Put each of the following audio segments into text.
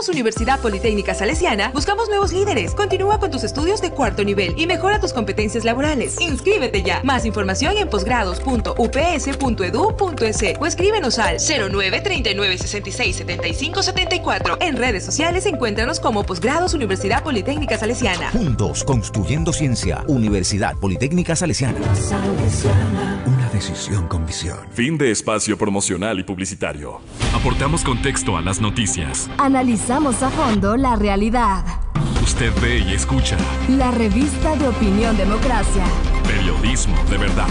posgrados Universidad Politécnica Salesiana, buscamos nuevos líderes. Continúa con tus estudios de cuarto nivel y mejora tus competencias laborales. ¡Inscríbete ya! Más información en posgrados.ups.edu.es o escríbenos al 09 39 66 75 74. En redes sociales encuéntranos como Posgrados Universidad Politécnica Salesiana. Juntos construyendo ciencia. Universidad Politécnica Salesiana. Una decisión con visión. Fin de espacio promocional y publicitario. Aportamos contexto a las noticias. Analizamos a fondo la realidad. Usted ve y escucha. La revista de Opinión Democracia. Periodismo de verdad.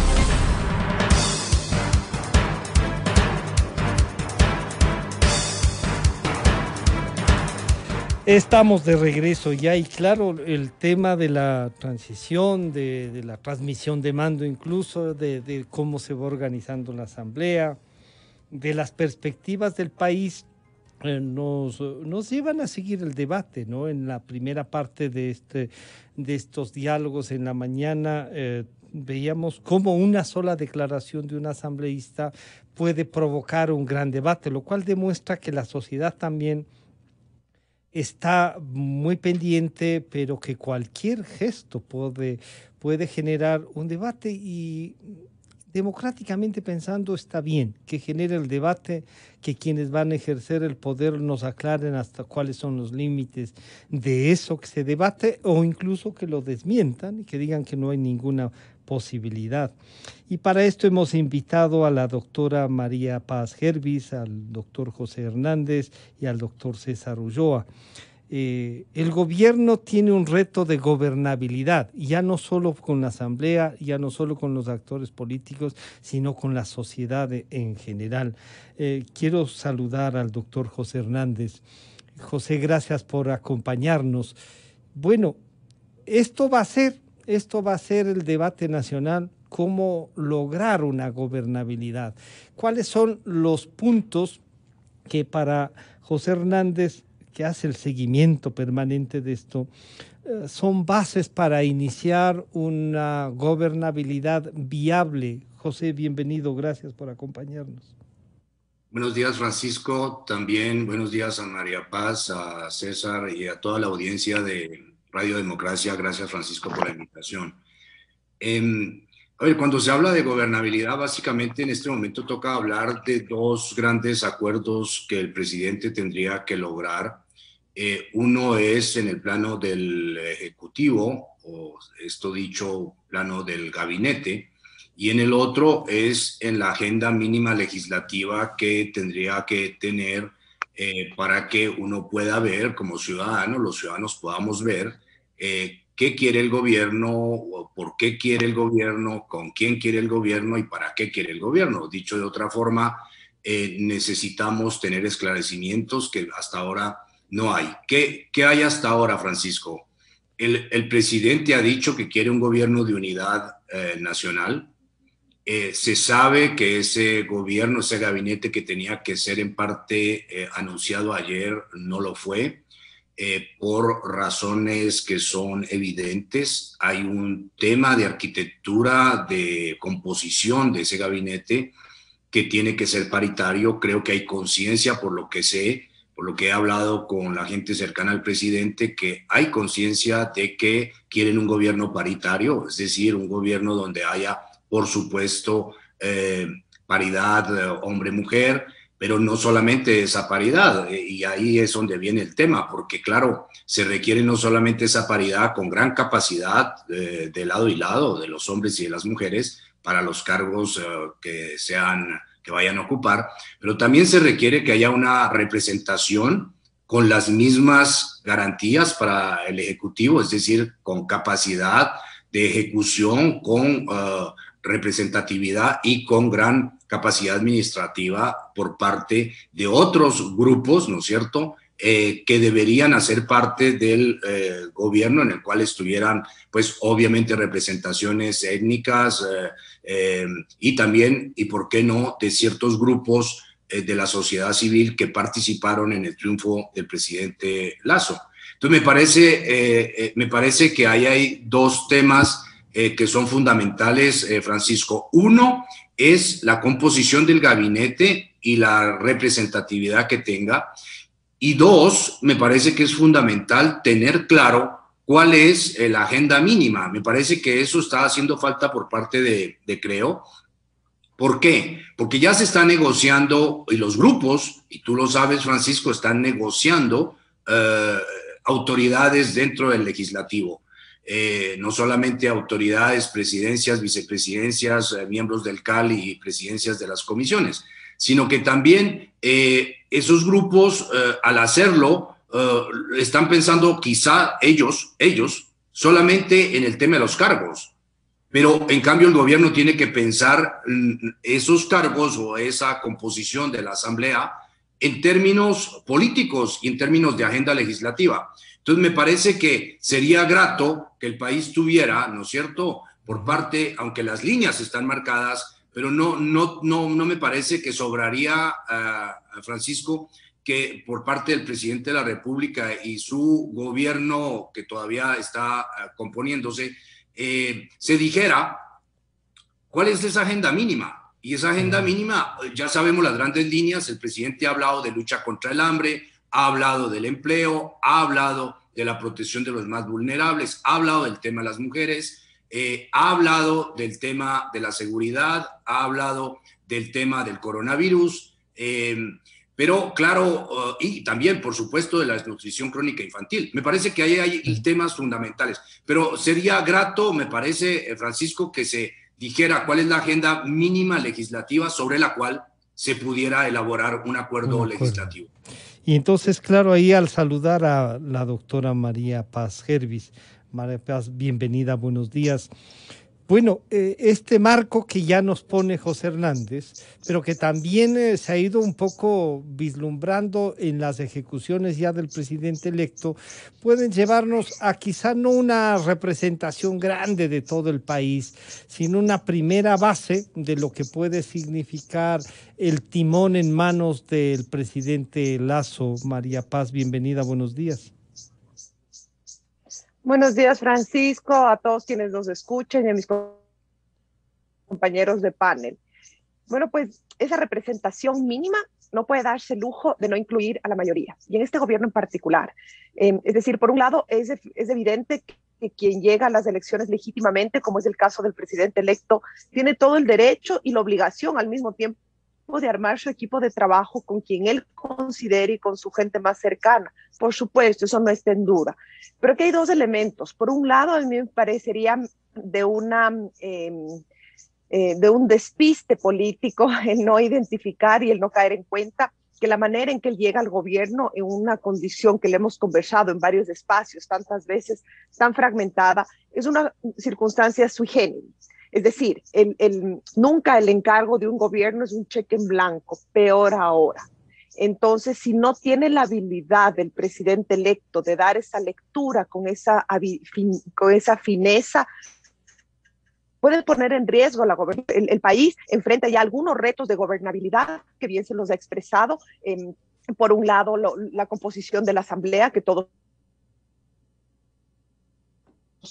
Estamos de regreso ya y claro, el tema de la transición, de la transmisión de mando incluso, de cómo se va organizando la asamblea, de las perspectivas del país, nos llevan a seguir el debate, ¿no? En la primera parte de estos diálogos en la mañana veíamos cómo una sola declaración de un asambleísta puede provocar un gran debate, lo cual demuestra que la sociedad también está muy pendiente, pero que cualquier gesto puede generar un debate y democráticamente pensando está bien que genere el debate, que quienes van a ejercer el poder nos aclaren hasta cuáles son los límites de eso que se debate o incluso que lo desmientan y que digan que no hay ninguna posibilidad. Y para esto hemos invitado a la doctora María Paz Gervis, al doctor José Hernández y al doctor César Ulloa. El gobierno tiene un reto de gobernabilidad, ya no solo con la asamblea, ya no solo con los actores políticos, sino con la sociedad en general. Quiero saludar al doctor José Hernández. José, gracias por acompañarnos. Bueno, esto va a ser el debate nacional, cómo lograr una gobernabilidad. ¿Cuáles son los puntos que para José Hernández, que hace el seguimiento permanente de esto, son bases para iniciar una gobernabilidad viable? José, bienvenido, gracias por acompañarnos. Buenos días, Francisco. También buenos días a María Paz, a César y a toda la audiencia de Radio Democracia. Gracias, Francisco, por la invitación. A ver, cuando se habla de gobernabilidad, básicamente en este momento toca hablar de dos grandes acuerdos que el presidente tendría que lograr. Uno es en el plano del Ejecutivo, o esto dicho, plano del gabinete, y en el otro es en la agenda mínima legislativa que tendría que tener para que uno pueda ver, como ciudadano, los ciudadanos podamos ver qué quiere el gobierno, por qué quiere el gobierno, con quién quiere el gobierno y para qué quiere el gobierno. Dicho de otra forma, necesitamos tener esclarecimientos que hasta ahora no hay. ¿Qué hay hasta ahora, Francisco? El presidente ha dicho que quiere un gobierno de unidad nacional. Se sabe que ese gobierno, ese gabinete que tenía que ser en parte anunciado ayer, no lo fue. Por razones que son evidentes. Hay un tema de arquitectura, de composición de ese gabinete que tiene que ser paritario. Creo que hay conciencia, por lo que sé, por lo que he hablado con la gente cercana al presidente, que hay conciencia de que quieren un gobierno paritario, es decir, un gobierno donde haya, por supuesto, paridad hombre-mujer, pero no solamente esa paridad, y ahí es donde viene el tema, porque claro, se requiere no solamente esa paridad con gran capacidad de lado y lado, de los hombres y de las mujeres, para los cargos que vayan a ocupar, pero también se requiere que haya una representación con las mismas garantías para el Ejecutivo, es decir, con capacidad de ejecución, con representatividad y con gran capacidad administrativa por parte de otros grupos, ¿no es cierto?, que deberían hacer parte del gobierno, en el cual estuvieran, pues, obviamente representaciones étnicas y también, y por qué no, de ciertos grupos de la sociedad civil que participaron en el triunfo del presidente Lasso. Entonces, me parece que ahí hay dos temas que son fundamentales, Francisco. Uno es la composición del gabinete y la representatividad que tenga. Y dos, me parece que es fundamental tener claro cuál es la agenda mínima. Me parece que eso está haciendo falta por parte de Creo. ¿Por qué? Porque ya se está negociando, y los grupos, y tú lo sabes, Francisco, están negociando autoridades dentro del legislativo. No solamente autoridades, presidencias, vicepresidencias, miembros del CAL y presidencias de las comisiones, sino que también esos grupos, al hacerlo, están pensando quizá ellos solamente en el tema de los cargos, pero en cambio el gobierno tiene que pensar esos cargos o esa composición de la Asamblea en términos políticos y en términos de agenda legislativa. Entonces me parece que sería grato que el país tuviera, ¿no es cierto?, por parte, aunque las líneas están marcadas, pero no me parece que sobraría, Francisco, que por parte del presidente de la República y su gobierno, que todavía está componiéndose, se dijera cuál es esa agenda mínima. Y esa agenda mínima, ya sabemos las grandes líneas. El presidente ha hablado de lucha contra el hambre, ha hablado del empleo, ha hablado de la protección de los más vulnerables, ha hablado del tema de las mujeres, ha hablado del tema de la seguridad, ha hablado del tema del coronavirus, pero claro, y también, por supuesto, de la desnutrición crónica infantil. Me parece que ahí hay temas fundamentales, pero sería grato, me parece, Francisco, que se dijera cuál es la agenda mínima legislativa sobre la cual se pudiera elaborar un acuerdo legislativo. Y entonces, claro, ahí al saludar a la doctora María Paz Gervis. María Paz, bienvenida, buenos días. Bueno, este marco que ya nos pone José Hernández, pero que también se ha ido un poco vislumbrando en las ejecuciones ya del presidente electo, pueden llevarnos a quizá no una representación grande de todo el país, sino una primera base de lo que puede significar el timón en manos del presidente Lasso. María Paz, bienvenida, buenos días. Buenos días, Francisco, a todos quienes nos escuchen y a mis compañeros de panel. Bueno, pues esa representación mínima no puede darse el lujo de no incluir a la mayoría, y en este gobierno en particular. Es decir, por un lado, es evidente que quien llega a las elecciones legítimamente, como es el caso del presidente electo, tiene todo el derecho y la obligación al mismo tiempo de armar su equipo de trabajo con quien él considere y con su gente más cercana. Por supuesto, eso no está en duda. Pero aquí hay dos elementos. Por un lado, a mí me parecería de un despiste político el no identificar y el no caer en cuenta que la manera en que él llega al gobierno en una condición que le hemos conversado en varios espacios tantas veces, tan fragmentada, es una circunstancia sui generis. Es decir, nunca el encargo de un gobierno es un cheque en blanco, peor ahora. Entonces, si no tiene la habilidad del presidente electo de dar esa lectura con esa fineza, puede poner en riesgo el país. Enfrenta ya algunos retos de gobernabilidad, que bien se los ha expresado. Por un lado, la composición de la Asamblea, que todos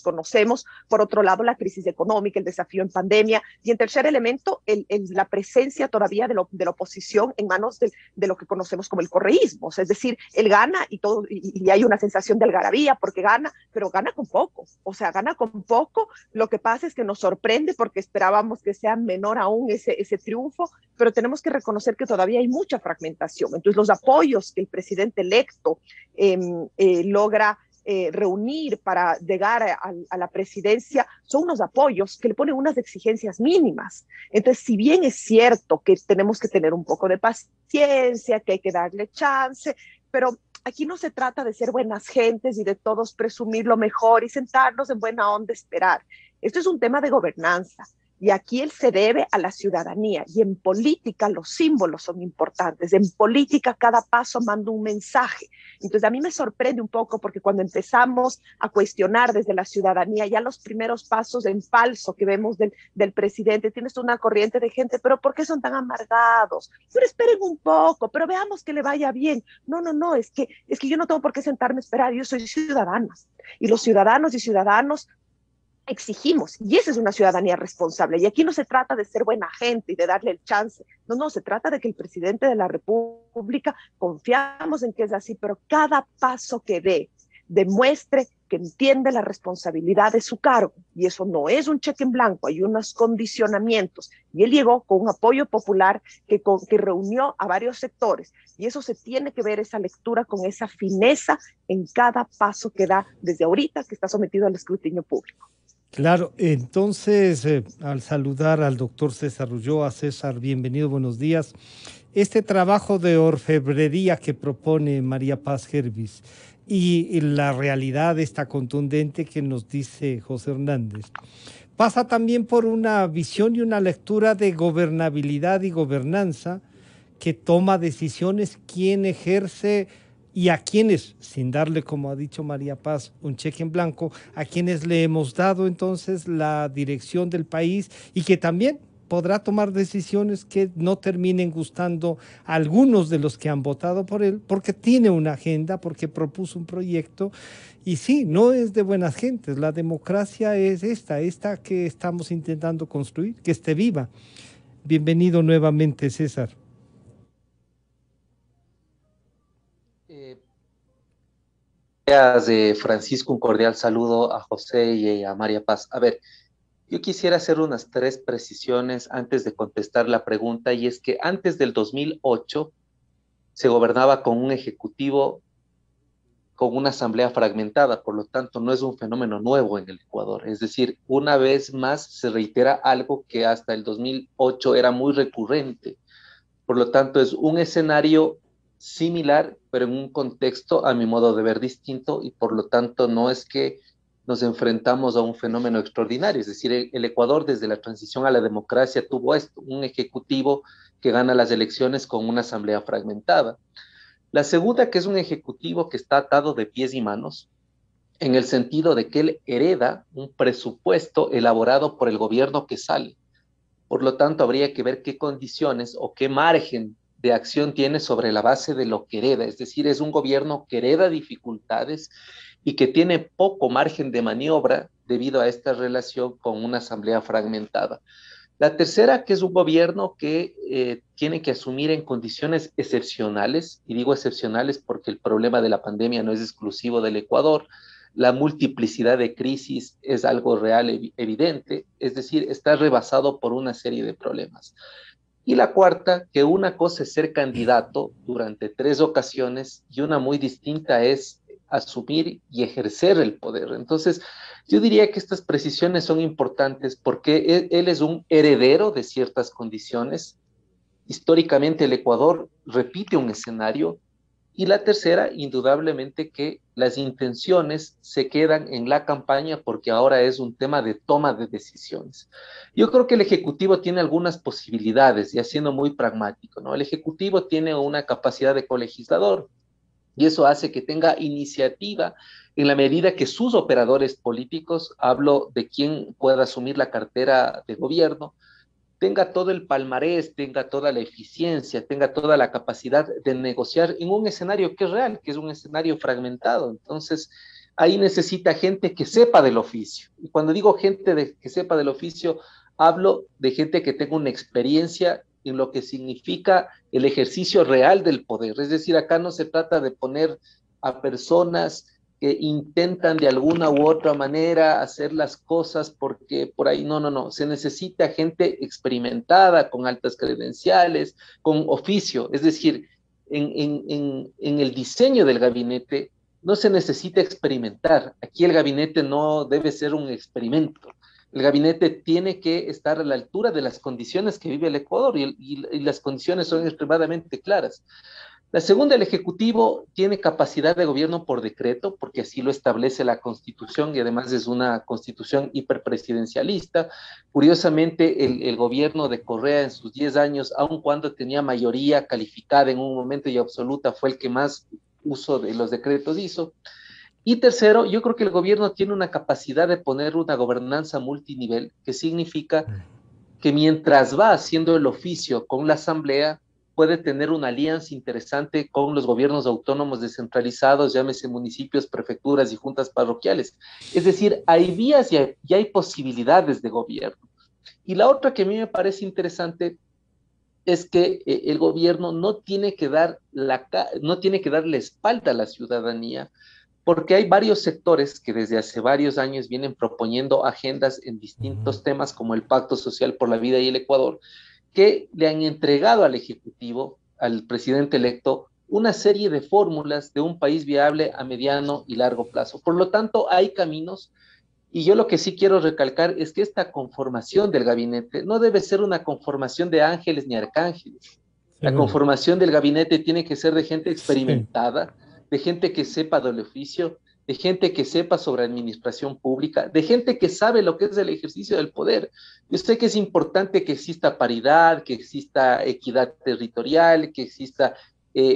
conocemos, por otro lado la crisis económica, el desafío en pandemia, y en tercer elemento la presencia todavía de la oposición en manos de lo que conocemos como el correísmo. O sea, es decir, él gana y hay una sensación de algarabía porque gana, pero gana con poco. O sea, gana con poco. Lo que pasa es que nos sorprende porque esperábamos que sea menor aún ese triunfo, pero tenemos que reconocer que todavía hay mucha fragmentación. Entonces, los apoyos que el presidente electo logra reunir para llegar a la presidencia son unos apoyos que le ponen unas exigencias mínimas. Entonces, si bien es cierto que tenemos que tener un poco de paciencia, que hay que darle chance, pero aquí no se trata de ser buenas gentes y de todos presumir lo mejor y sentarnos en buena onda a esperar. Esto es un tema de gobernanza. Y aquí él se debe a la ciudadanía. Y en política los símbolos son importantes. En política cada paso manda un mensaje. Entonces a mí me sorprende un poco porque cuando empezamos a cuestionar desde la ciudadanía ya los primeros pasos en falso que vemos del presidente, tienes una corriente de gente, pero ¿por qué son tan amargados? Pero esperen un poco, pero veamos que le vaya bien. No, es que yo no tengo por qué sentarme a esperar, yo soy ciudadana. Y los ciudadanos y ciudadanos exigimos, y esa es una ciudadanía responsable. Y aquí no se trata de ser buena gente y de darle el chance, no, se trata de que el presidente de la República, confiamos en que es así, pero cada paso que dé, demuestre que entiende la responsabilidad de su cargo, y eso no es un cheque en blanco, hay unos condicionamientos, y él llegó con un apoyo popular que reunió a varios sectores, y eso se tiene que ver, esa lectura con esa fineza en cada paso que da desde ahorita que está sometido al escrutinio público. Claro, entonces, al saludar al doctor César Ulloa, César, bienvenido, buenos días. Este trabajo de orfebrería que propone María Paz Gervis y la realidad esta contundente que nos dice José Hernández, pasa también por una visión y una lectura de gobernabilidad y gobernanza que toma decisiones, quién ejerce y a quienes, sin darle, como ha dicho María Paz, un cheque en blanco, a quienes le hemos dado entonces la dirección del país y que también podrá tomar decisiones que no terminen gustando a algunos de los que han votado por él, porque tiene una agenda, porque propuso un proyecto, y sí, no es de buenas gentes, la democracia es esta que estamos intentando construir, que esté viva. Bienvenido nuevamente, César. Francisco, un cordial saludo a José y a María Paz. A ver, yo quisiera hacer unas 3 precisiones antes de contestar la pregunta, y es que antes del 2008 se gobernaba con un ejecutivo, con una asamblea fragmentada, por lo tanto no es un fenómeno nuevo en el Ecuador. Es decir, una vez más se reitera algo que hasta el 2008 era muy recurrente. Por lo tanto, es un escenario similar, pero en un contexto, a mi modo de ver, distinto, y por lo tanto no es que nos enfrentamos a un fenómeno extraordinario. Es decir, el Ecuador desde la transición a la democracia tuvo esto, un ejecutivo que gana las elecciones con una asamblea fragmentada. La segunda, que es un ejecutivo que está atado de pies y manos, en el sentido de que él hereda un presupuesto elaborado por el gobierno que sale. Por lo tanto, habría que ver qué condiciones o qué margen de acción tiene sobre la base de lo que hereda. Es decir, es un gobierno que hereda dificultades y que tiene poco margen de maniobra debido a esta relación con una asamblea fragmentada. La tercera, que es un gobierno que tiene que asumir en condiciones excepcionales, y digo excepcionales porque el problema de la pandemia no es exclusivo del Ecuador, la multiplicidad de crisis es algo real, evidente, es decir, está rebasado por una serie de problemas. Y la cuarta, que una cosa es ser candidato durante 3 ocasiones y una muy distinta es asumir y ejercer el poder. Entonces, yo diría que estas precisiones son importantes porque él es un heredero de ciertas condiciones. Históricamente el Ecuador repite un escenario. Y la tercera, indudablemente que las intenciones se quedan en la campaña porque ahora es un tema de toma de decisiones. Yo creo que el Ejecutivo tiene algunas posibilidades, ya siendo muy pragmático, ¿no? El Ejecutivo tiene una capacidad de colegislador y eso hace que tenga iniciativa en la medida que sus operadores políticos, hablo de quien pueda asumir la cartera de gobierno, tenga todo el palmarés, tenga toda la eficiencia, tenga toda la capacidad de negociar en un escenario que es real, que es un escenario fragmentado. Entonces, ahí necesita gente que sepa del oficio. Y cuando digo gente que sepa del oficio, hablo de gente que tenga una experiencia en lo que significa el ejercicio real del poder. Es decir, acá no se trata de poner a personas que intentan de alguna u otra manera hacer las cosas porque por ahí no, se necesita gente experimentada, con altas credenciales, con oficio, es decir, en el diseño del gabinete no se necesita experimentar, aquí el gabinete no debe ser un experimento, el gabinete tiene que estar a la altura de las condiciones que vive el Ecuador y las condiciones son extremadamente claras. La segunda, el Ejecutivo tiene capacidad de gobierno por decreto, porque así lo establece la Constitución y además es una Constitución hiperpresidencialista. Curiosamente, el gobierno de Correa en sus 10 años, aun cuando tenía mayoría calificada en un momento y absoluta, fue el que más uso de los decretos hizo. Y tercero, yo creo que el gobierno tiene una capacidad de poner una gobernanza multinivel, que significa que mientras va haciendo el oficio con la Asamblea, puede tener una alianza interesante con los gobiernos autónomos descentralizados, llámese municipios, prefecturas y juntas parroquiales. Es decir, hay vías y hay posibilidades de gobierno. Y la otra que a mí me parece interesante es que el gobierno no tiene que dar no tiene que darle espalda a la ciudadanía, porque hay varios sectores que desde hace varios años vienen proponiendo agendas en distintos temas, como el Pacto Social por la Vida y el Ecuador, que le han entregado al Ejecutivo, al presidente electo, una serie de fórmulas de un país viable a mediano y largo plazo. Por lo tanto, hay caminos, y yo lo que sí quiero recalcar es que esta conformación del gabinete no debe ser una conformación de ángeles ni arcángeles. La conformación del gabinete tiene que ser de gente experimentada, de gente que sepa del oficio, de gente que sepa sobre administración pública, de gente que sabe lo que es el ejercicio del poder. Yo sé que es importante que exista paridad, que exista equidad territorial, que exista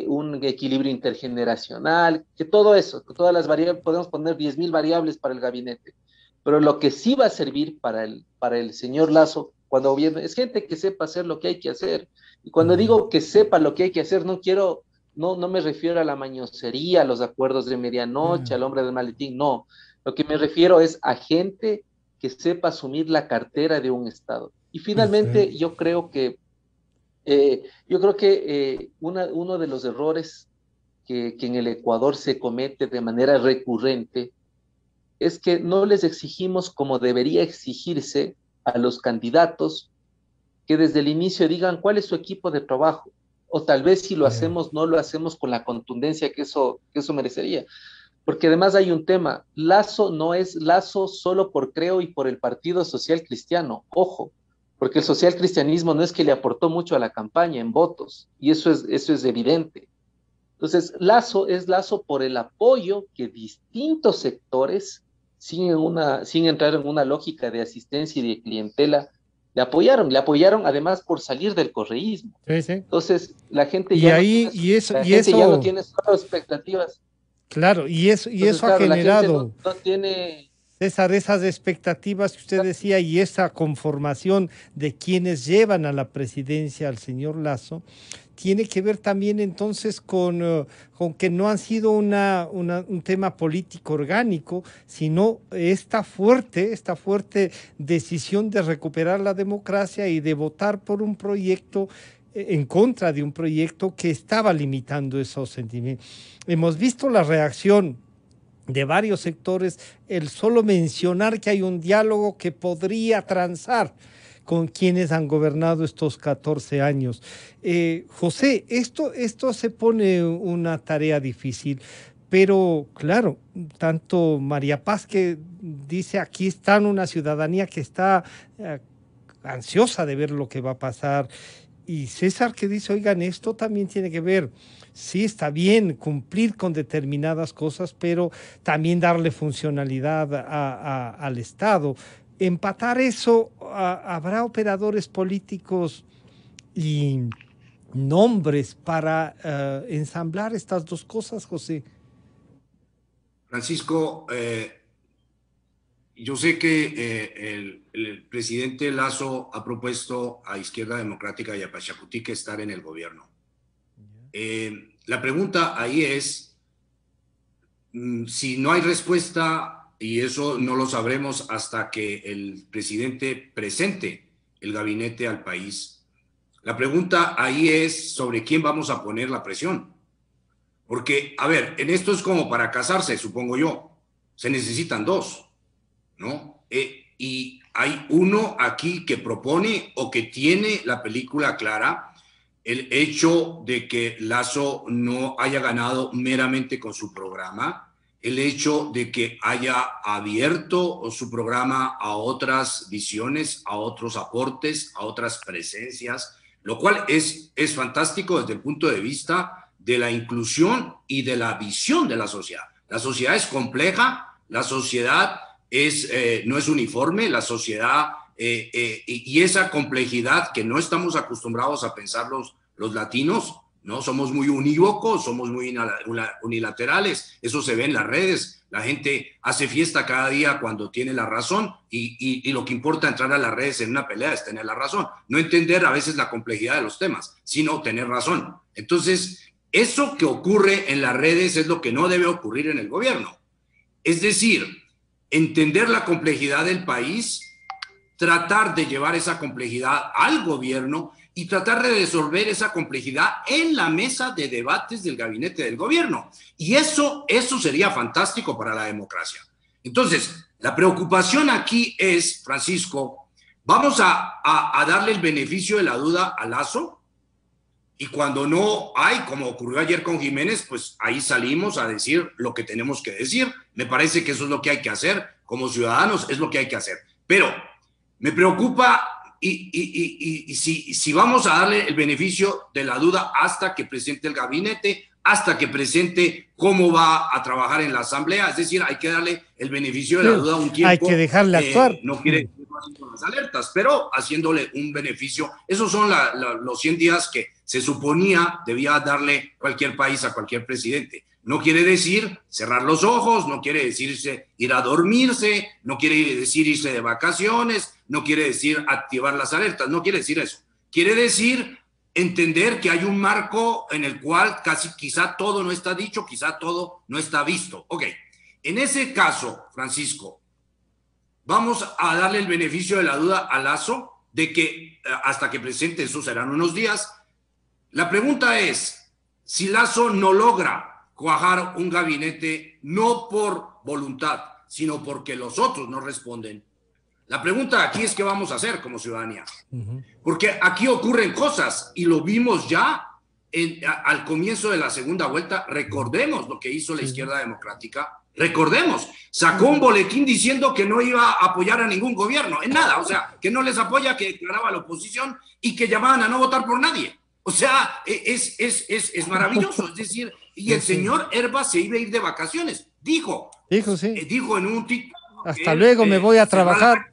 un equilibrio intergeneracional, que todo eso, que todas las variables, podemos poner 10.000 variables para el gabinete, pero lo que sí va a servir para el señor Lasso cuando gobierne es gente que sepa hacer lo que hay que hacer. Y cuando digo que sepa lo que hay que hacer, no me refiero a la mañosería, a los acuerdos de medianoche, al hombre del maletín, no. Lo que me refiero es a gente que sepa asumir la cartera de un Estado. Y finalmente, yo creo que uno de los errores que en el Ecuador se comete de manera recurrente es que no les exigimos como debería exigirse a los candidatos que desde el inicio digan cuál es su equipo de trabajo. O tal vez si lo hacemos, no lo hacemos con la contundencia que eso merecería. Porque además hay un tema, Lasso no es Lasso solo por Creo y por el Partido Social Cristiano, ojo, porque el social cristianismo no es que le aportó mucho a la campaña en votos, y eso es evidente. Entonces, Lasso es Lasso por el apoyo que distintos sectores, sin entrar en una lógica de asistencia y de clientela, le apoyaron además por salir del correísmo. Sí, sí. Entonces, la gente ya no tiene solo expectativas. Claro, y eso ha generado, no tiene... César, esas expectativas que usted decía y esa conformación de quienes llevan a la presidencia al señor Lasso, tiene que ver también entonces con que no han sido un tema político orgánico, sino esta fuerte decisión de recuperar la democracia y de votar por un proyecto en contra de un proyecto que estaba limitando esos sentimientos. Hemos visto la reacción de varios sectores, el solo mencionar que hay un diálogo que podría transar con quienes han gobernado estos 14 años. José, esto se pone una tarea difícil, pero claro, tanto María Paz que dice aquí está una ciudadanía que está ansiosa de ver lo que va a pasar, y César que dice, oigan, esto también tiene que ver, sí está bien cumplir con determinadas cosas, pero también darle funcionalidad al Estado. Empatar eso, habrá operadores políticos y nombres para ensamblar estas dos cosas, José. Francisco, yo sé que el presidente Lasso ha propuesto a Izquierda Democrática y a Pachacutic estar en el gobierno. La pregunta ahí es, si no hay respuesta, y eso no lo sabremos hasta que el presidente presente el gabinete al país, la pregunta ahí es sobre quién vamos a poner la presión. Porque, a ver, en esto es como para casarse, supongo yo, se necesitan dos, ¿no? Y hay uno aquí que propone o que tiene la película clara, el hecho de que Lasso no haya ganado meramente con su programa, el hecho de que haya abierto su programa a otras visiones, a otros aportes, a otras presencias, lo cual es fantástico desde el punto de vista de la inclusión y de la visión de la sociedad. La sociedad es compleja, la sociedad no es uniforme, la sociedad y esa complejidad que no estamos acostumbrados a pensar los latinos, ¿no? Somos muy unívocos, somos muy unilaterales, eso se ve en las redes, la gente hace fiesta cada día cuando tiene la razón y lo que importa entrar a las redes en una pelea es tener la razón, no entender a veces la complejidad de los temas, sino tener razón. Entonces, eso que ocurre en las redes es lo que no debe ocurrir en el gobierno. Es decir, entender la complejidad del país, tratar de llevar esa complejidad al gobierno y tratar de resolver esa complejidad en la mesa de debates del gabinete del gobierno. Y eso sería fantástico para la democracia. Entonces, la preocupación aquí es, Francisco, vamos a darle el beneficio de la duda a Lasso, y cuando no hay, como ocurrió ayer con Jiménez, pues ahí salimos a decir lo que tenemos que decir. Me parece que eso es lo que hay que hacer. Como ciudadanos es lo que hay que hacer. Pero me preocupa y si vamos a darle el beneficio de la duda hasta que presente el gabinete, hasta que presente cómo va a trabajar en la asamblea, es decir, hay que darle el beneficio de la duda un tiempo. Hay que dejarle actuar. No quiere con las alertas, pero haciéndole un beneficio. Esos son los 100 días que se suponía debía darle cualquier país a cualquier presidente. No quiere decir cerrar los ojos, no quiere decirse ir a dormirse, no quiere decir irse de vacaciones, no quiere decir activar las alertas, no quiere decir eso. Quiere decir entender que hay un marco en el cual quizá todo no está dicho, quizá todo no está visto. Ok, en ese caso, Francisco, vamos a darle el beneficio de la duda a Lasso de que hasta que presente, eso serán unos días. La pregunta es, si Lasso no logra cuajar un gabinete no por voluntad, sino porque los otros no responden, la pregunta aquí es qué vamos a hacer como ciudadanía. Porque aquí ocurren cosas y lo vimos ya al comienzo de la segunda vuelta. Recordemos lo que hizo la izquierda democrática. Recordemos, sacó un boletín diciendo que no iba a apoyar a ningún gobierno, en nada, o sea, que no les apoya, que declaraba la oposición y que llamaban a no votar por nadie. O sea, es maravilloso, es decir, y el señor Herba se iba a ir de vacaciones, dijo sí. Dijo en un TikTok. Hasta luego, me voy a trabajar.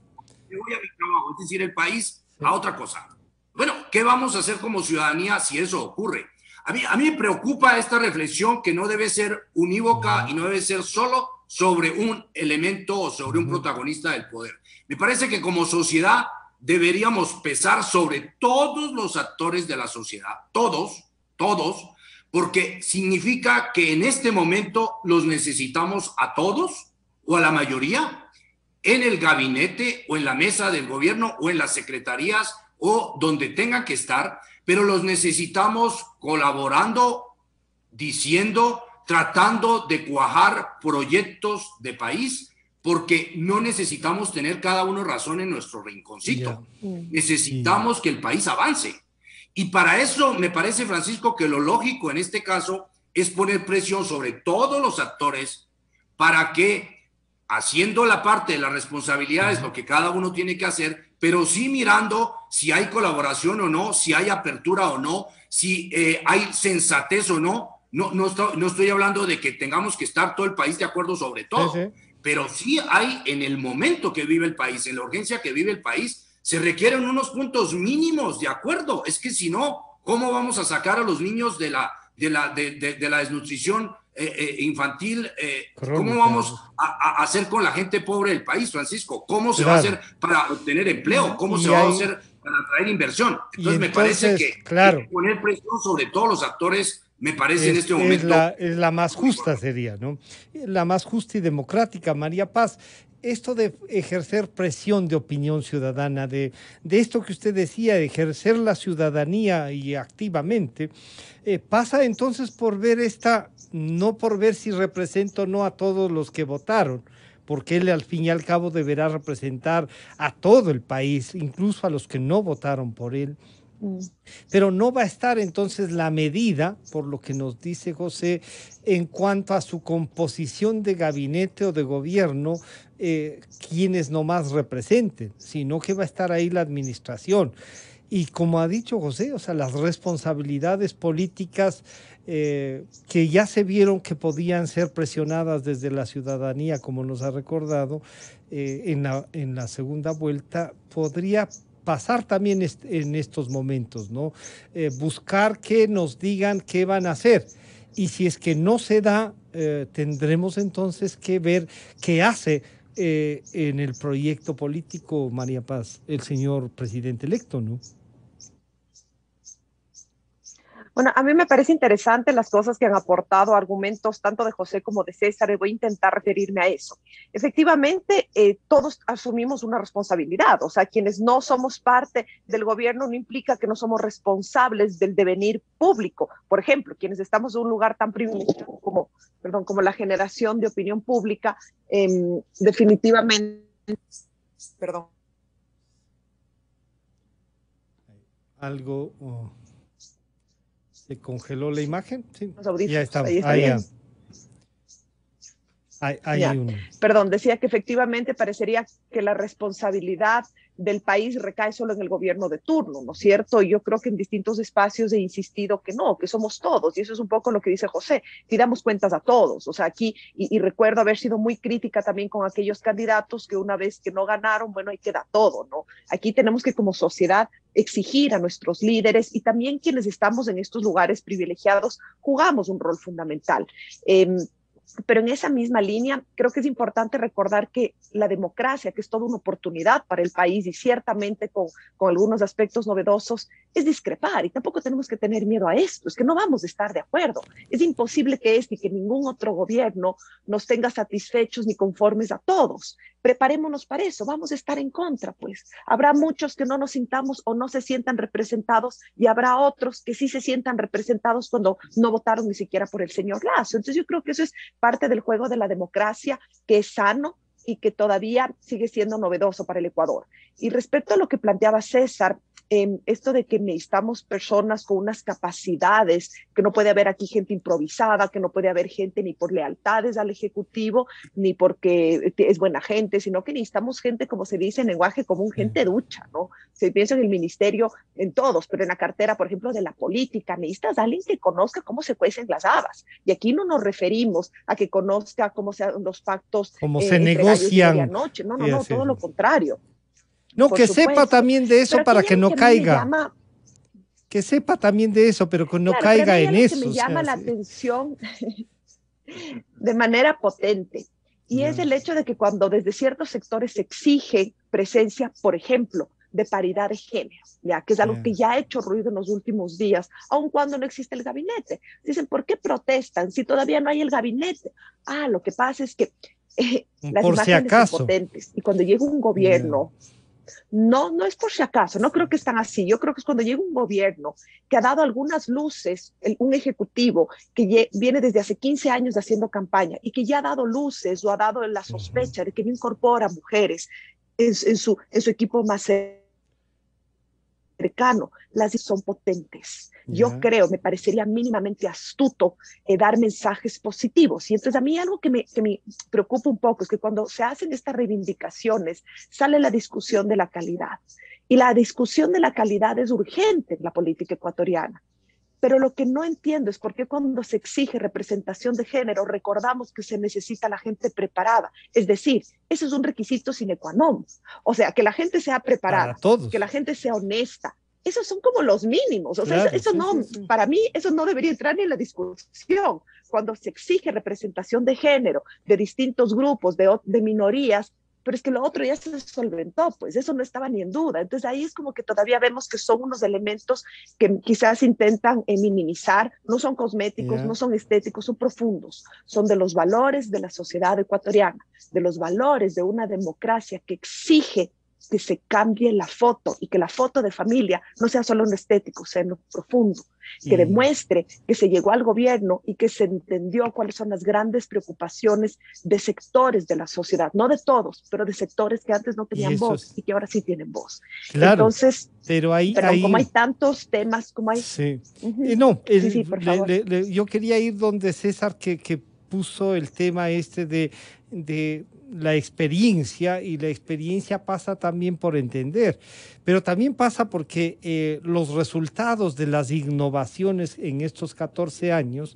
Me voy a mi trabajo, es decir, el país a otra cosa. Bueno, ¿qué vamos a hacer como ciudadanía si eso ocurre? A mí me preocupa esta reflexión que no debe ser unívoca y no debe ser solo sobre un elemento o sobre un protagonista del poder. Me parece que como sociedad deberíamos pesar sobre todos los actores de la sociedad, todos, porque significa que en este momento los necesitamos a todos o a la mayoría en el gabinete o en la mesa del gobierno o en las secretarías o donde tengan que estar, pero los necesitamos colaborando, diciendo, tratando de cuajar proyectos de país, porque no necesitamos tener cada uno razón en nuestro rinconcito. Necesitamos que el país avance. Y para eso me parece, Francisco, que lo lógico en este caso es poner presión sobre todos los actores para que, haciendo la parte de las responsabilidades, lo que cada uno tiene que hacer, pero sí mirando si hay colaboración o no, si hay apertura o no, si hay sensatez o no. No estoy hablando de que tengamos que estar todo el país de acuerdo sobre todo, pero sí hay en el momento que vive el país, en la urgencia que vive el país, se requieren unos puntos mínimos de acuerdo. Es que si no, ¿cómo vamos a sacar a los niños de la desnutrición infantil? ¿Cómo vamos a hacer con la gente pobre del país, Francisco? ¿Cómo se va a hacer para obtener empleo? ¿Cómo se va a hacer para atraer inversión? Entonces me parece que hay que poner presión sobre todos los actores. Me parece en este momento es la más justa, sería, ¿no? La más justa y democrática. María Paz, esto de ejercer presión de opinión ciudadana, de esto que usted decía, de ejercer la ciudadanía y activamente, pasa entonces por ver no por ver si representa o no a todos los que votaron, porque él al fin y al cabo deberá representar a todo el país, incluso a los que no votaron por él. Pero no va a estar entonces la medida, por lo que nos dice José, en cuanto a su composición de gabinete o de gobierno, quienes nomás representen, sino que va a estar ahí la administración. Y como ha dicho José, o sea, las responsabilidades políticas que ya se vieron que podían ser presionadas desde la ciudadanía, como nos ha recordado, en la segunda vuelta, podría pasar también en estos momentos, ¿no? Buscar que nos digan qué van a hacer. Y si es que no se da, tendremos entonces que ver qué hace en el proyecto político, María Paz, el señor presidente electo, ¿no? Bueno, a mí me parece interesante las cosas que han aportado argumentos tanto de José como de César, y voy a intentar referirme a eso. Efectivamente, todos asumimos una responsabilidad, o sea, quienes no somos parte del gobierno no implica que no somos responsables del devenir público. Por ejemplo, quienes estamos en un lugar tan privilegiado como la generación de opinión pública, definitivamente, Algo... ¿Se congeló la imagen? Sí. Ya estamos. Perdón, decía que efectivamente parecería que la responsabilidad del país recae solo en el gobierno de turno, ¿no es cierto? Y yo creo que en distintos espacios he insistido que no, que somos todos, y eso es un poco lo que dice José, y damos cuentas a todos, o sea, aquí, y recuerdo haber sido muy crítica también con aquellos candidatos que una vez que no ganaron, bueno, ahí queda todo, ¿no? Aquí tenemos que como sociedad exigir a nuestros líderes, y también quienes estamos en estos lugares privilegiados jugamos un rol fundamental. Pero en esa misma línea, creo que es importante recordar que la democracia, que es toda una oportunidad para el país y ciertamente con algunos aspectos novedosos, es discrepar, y tampoco tenemos que tener miedo a esto, es que no vamos a estar de acuerdo. Es imposible que este y que ningún otro gobierno nos tenga satisfechos ni conformes a todos. Preparémonos para eso, vamos a estar en contra, pues. Habrá muchos que no nos sintamos o no se sientan representados, y habrá otros que sí se sientan representados cuando no votaron ni siquiera por el señor Lasso. Entonces yo creo que eso es parte del juego de la democracia, que es sano y que todavía sigue siendo novedoso para el Ecuador. Y respecto a lo que planteaba César, esto de que necesitamos personas con unas capacidades, que no puede haber aquí gente improvisada, que no puede haber gente ni por lealtades al Ejecutivo, ni porque es buena gente, sino que necesitamos gente, como se dice en lenguaje común, gente ducha, ¿no? Se piensa en el ministerio, en todos, pero en la cartera, por ejemplo, de la política, necesitas a alguien que conozca cómo se cuecen las habas. Y aquí no nos referimos a que conozca cómo se hacen los pactos, cómo se negocian. No, todo lo contrario. No, que sepa también de eso para que no caiga. Que sepa también de eso, pero que no caiga en eso. Que me llama la atención de manera potente, y es el hecho de que cuando desde ciertos sectores se exige presencia, por ejemplo, de paridad de género, ya que es algo que ya ha hecho ruido en los últimos días, aun cuando no existe el gabinete. Dicen, ¿por qué protestan si todavía no hay el gabinete? Lo que pasa es que las imágenes son potentes, y cuando llega un gobierno... No es por si acaso, no creo que están así. Yo creo que es cuando llega un gobierno que ha dado algunas luces, un ejecutivo que viene desde hace 15 años haciendo campaña y que ya ha dado luces o ha dado la sospecha de que no incorpora mujeres en su equipo más cercano. Las son potentes. Yo creo, me parecería mínimamente astuto dar mensajes positivos. Y entonces a mí algo que me preocupa un poco es que cuando se hacen estas reivindicaciones sale la discusión de la calidad. Y la discusión de la calidad es urgente en la política ecuatoriana. Pero lo que no entiendo es por qué cuando se exige representación de género recordamos que se necesita la gente preparada. Es decir, eso es un requisito sine qua non. O sea, que la gente sea preparada, que la gente sea honesta. Esos son como los mínimos. O sea, eso no, para mí, eso no debería entrar ni en la discusión. Cuando se exige representación de género, de distintos grupos, de minorías, pero es que lo otro ya se solventó, pues eso no estaba ni en duda. Entonces ahí es como que todavía vemos que son unos elementos que quizás intentan minimizar, no son cosméticos, no son estéticos, son profundos, son de los valores de la sociedad ecuatoriana, de los valores de una democracia que exige que se cambie la foto, y que la foto de familia no sea solo en lo estético, sea en lo profundo, que demuestre que se llegó al gobierno y que se entendió cuáles son las grandes preocupaciones de sectores de la sociedad, no de todos, pero de sectores que antes no tenían voz y que ahora sí tienen voz. Claro, entonces, pero como hay tantos temas, como hay... Sí. Por favor. Yo quería ir donde César que puso el tema de la experiencia, y la experiencia pasa también por entender, pero también pasa porque los resultados de las innovaciones en estos 14 años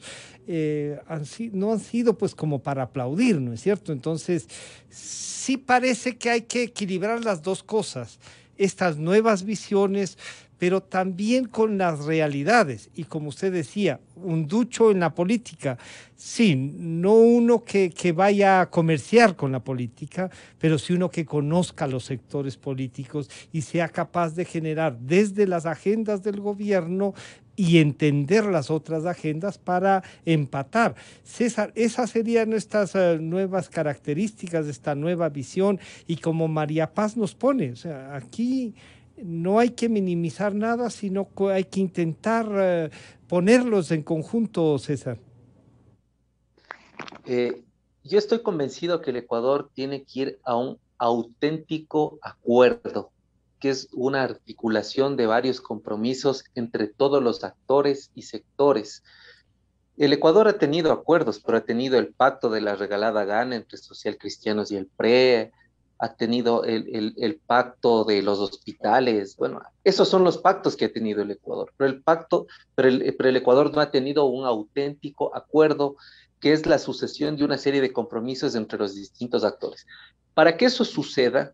no han sido pues como para aplaudir, ¿no es cierto? Entonces sí parece que hay que equilibrar las dos cosas. estas nuevas visiones, pero también con las realidades. Y como usted decía, un ducho en la política, sí, no uno que vaya a comerciar con la política, pero sí uno que conozca los sectores políticos y sea capaz de generar desde las agendas del gobierno y entender las otras agendas para empatar. César, esas serían nuestras nuevas características, esta nueva visión, y como María Paz nos pone, o sea, aquí no hay que minimizar nada, sino que hay que intentar ponerlos en conjunto, César. Yo estoy convencido que el Ecuador tiene que ir a un auténtico acuerdo, que es una articulación de varios compromisos entre todos los actores y sectores. El Ecuador ha tenido acuerdos, pero ha tenido el pacto de la regalada gana entre socialcristianos y el PRE, ha tenido el pacto de los hospitales. Bueno, esos son los pactos que ha tenido el Ecuador, pero el Ecuador no ha tenido un auténtico acuerdo, que es la sucesión de una serie de compromisos entre los distintos actores. Para que eso suceda,